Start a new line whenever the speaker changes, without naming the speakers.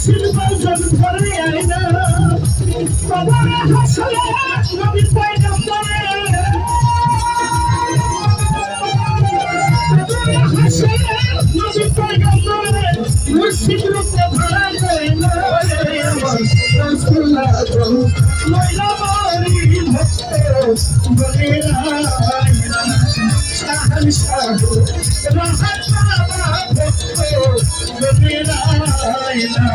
মুর্শিদ বাজন ধরে আইনা কবরে হাসলে নবী পয়গম্বরে কবরে হাসলে নবী পয়গম্বরে মুর্শিদ রূপে ধরা আইনা রাসূলুল্লাহ ময়লা মারি ভক্ত বলে আইনা শাহ শাহ রাহাত বাবা ভক্ত বলে আইনা